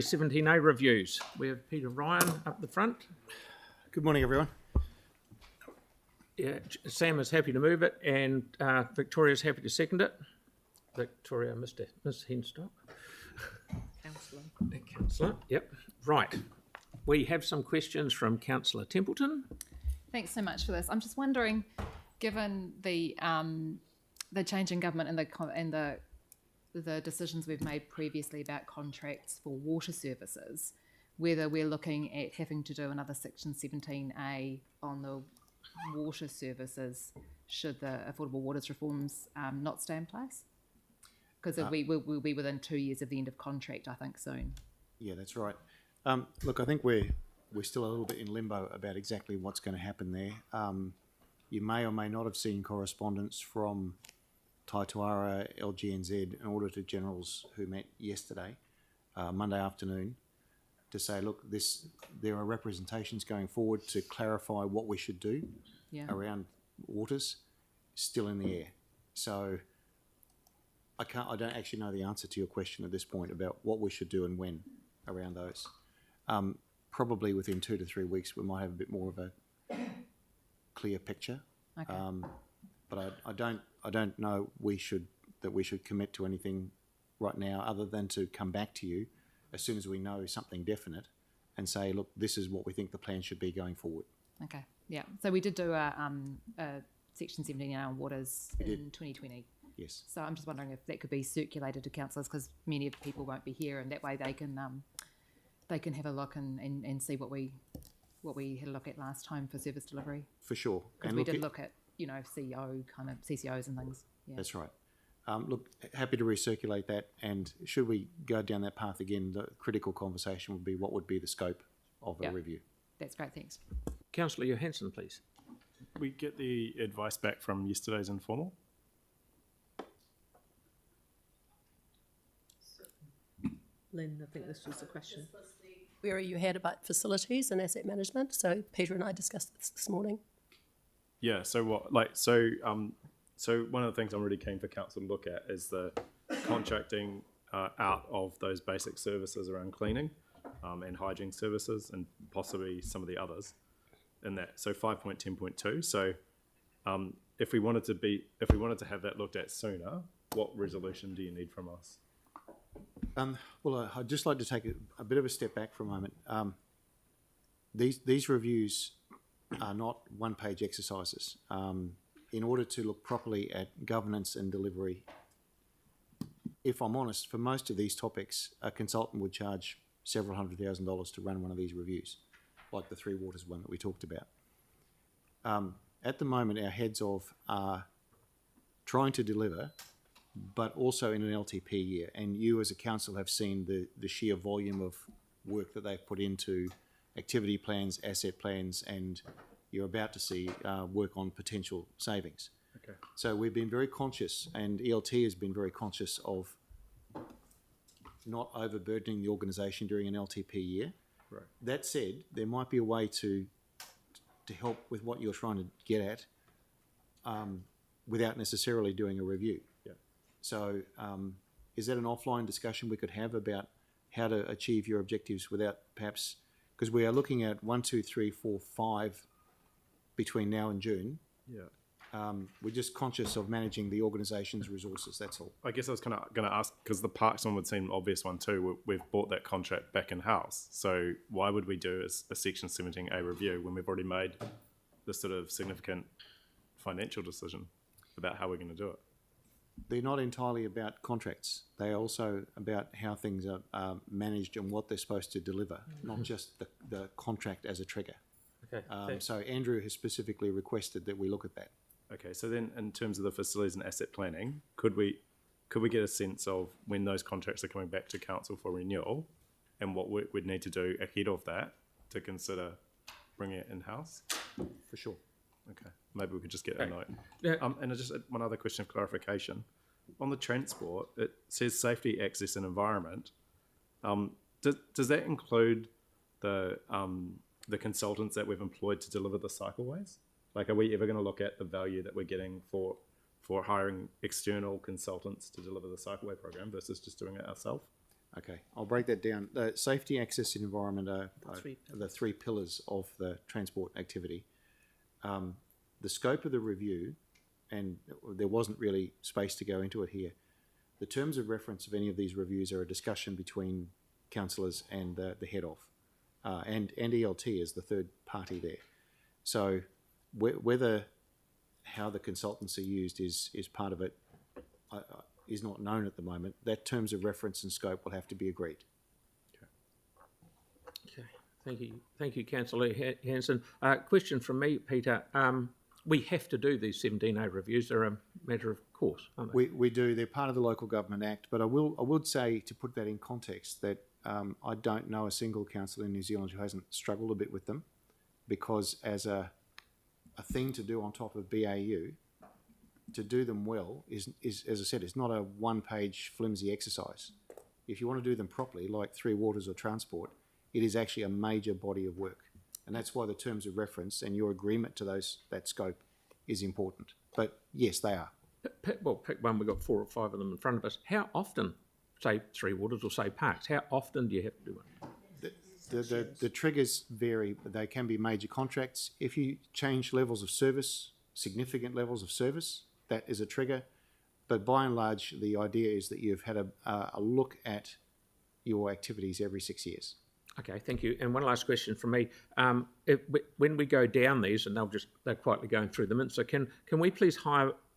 S17A reviews. We have Peter Ryan up the front. Good morning, everyone. Yeah, Sam is happy to move it, and Victoria's happy to second it. Victoria, Ms. Henstock. Councillor, yep. Right. We have some questions from Councillor Templeton. Thanks so much for this. I'm just wondering, given the change in government and the decisions we've made previously about contracts for water services, whether we're looking at having to do another Section 17A on the water services should the affordable waters reforms not stay in place? Because we'll be within 2 years of the end of contract, I think, soon. Yeah, that's right. Look, I think we're still a little bit in limbo about exactly what's going to happen there. You may or may not have seen correspondence from Taituara, LGNZ and Auditor Generals who met yesterday, Monday afternoon, to say, look, there are representations going forward to clarify what we should do around waters, still in the air. So I don't actually know the answer to your question at this point about what we should do and when around those. Probably within 2 to 3 weeks we might have a bit more of a clear picture. Okay. But I don't know we should commit to anything right now other than to come back to you as soon as we know something definite and say, look, this is what we think the plan should be going forward. Okay. Yeah. So we did do a Section 17A on waters in 2020. Yes. So I'm just wondering if that could be circulated to councillors, because many of the people won't be here, and that way they can have a look and see what we had a look at last time for service delivery. For sure. Because we did look at CEO kind of CCOs and things. Yeah. That's right. Look, happy to recirculate that, and should we go down that path again, the critical conversation would be what would be the scope of a review. That's great, thanks. Councillor Johansson, please. We get the advice back from yesterday's informal. Lynn, I think this was the question. Query you had about facilities and asset management. So Peter and I discussed this morning. Yeah. So so one of the things I'm really keen for council to look at is the contracting out of those basic services around cleaning and hygiene services, and possibly some of the others in that. So 5.10.2. So if we wanted to have that looked at sooner, what resolution do you need from us? Well, I'd just like to take a bit of a step back for a moment. These reviews are not one-page exercises. In order to look properly at governance and delivery, if I'm honest, for most of these topics, a consultant would charge several $100,000 to run one of these reviews, like the Three Waters one that we talked about. At the moment, our heads of are trying to deliver, but also in an LTP year. And you as a council have seen the sheer volume of work that they've put into activity plans, asset plans, and you're about to see work on potential savings. Okay. So we've been very conscious, and ELT has been very conscious of not overburdening the organisation during an LTP year. Right. That said, there might be a way to help with what you're trying to get at without necessarily doing a review. So is that an offline discussion we could have about how to achieve your objectives without perhaps, because we are looking at 1, 2, 3, 4, 5 between now and June. Yeah. We're just conscious of managing the organisation's resources, that's all. I guess I was kind of going to ask, because the parks one would seem an obvious one too. We've bought that contract back in-house. So why would we do a Section 17A review when we've already made this sort of significant financial decision about how we're going to do it? They're not entirely about contracts. They're also about how things are managed and what they're supposed to deliver, not just the contract as a trigger. Okay. So Andrew has specifically requested that we look at that. Okay. So then, in terms of the facilities and asset planning, could we get a sense of when those contracts are coming back to council for renewal, and what work we'd need to do ahead of that to consider bringing it in-house? For sure. Okay, maybe we could just get a note. Yeah. And just one other question of clarification. On the transport, it says safety, access and environment. Does that include the consultants that we've employed to deliver the cycleways? Like, are we ever going to look at the value that we're getting for hiring external consultants to deliver the cycleway program versus just doing it ourselves? Okay, I'll break that down. The safety, access, and environment are three the three pillars of the transport activity. The scope of the review, and there wasn't really space to go into it here. The terms of reference of any of these reviews are a discussion between councillors and the head of, and ELT is the third party there. So whether how the consultants are used is part of it is not known at the moment. That terms of reference and scope will have to be agreed. Okay, thank you, Councillor Hanson. Question from me, Peter. We have to do these 17A reviews. They're a matter of course, aren't they? We do. They're part of the Local Government Act, but I would say, to put that in context, that I don't know a single council in New Zealand who hasn't struggled a bit with them, because as a thing to do on top of BAU, to do them well is as I said, it's not a one-page flimsy exercise. If you want to do them properly, like Three Waters or Transport, it is actually a major body of work. And that's why the terms of reference and your agreement to that scope is important. But yes, they are. Pick one. We've got 4 or 5 of them in front of us. How often, say Three Waters or say Parks, how often do you have to do one? The triggers vary, but they can be major contracts. If you change levels of service, significant levels of service, that is a trigger. But by and large, the idea is that you've had a look at your activities every 6 years. Okay, thank you. And one last question from me. When we go down these, and they're quietly going through them, and so can we please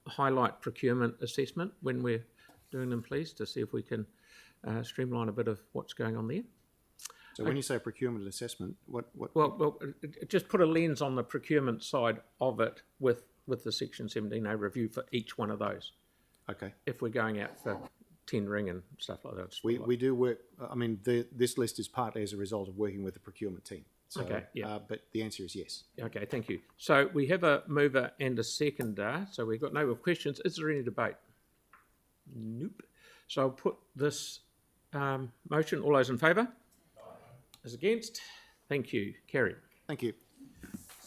highlight procurement assessment when we're doing them, please, to see if we can streamline a bit of what's going on there? So when you say procurement assessment, what? Well, just put a lens on the procurement side of it with the Section 17A review for each one of those. Okay. If we're going out for tendering and stuff like that. We do work, I mean, this list is partly as a result of working with the procurement team. So, okay, yeah. But the answer is yes. Okay, thank you. So we have a mover and a seconder, so we've got no more questions. Is there any debate? Nope. So I'll put this motion. All those in favour? As against? Thank you. Carried. Thank you.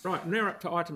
Right, now up to item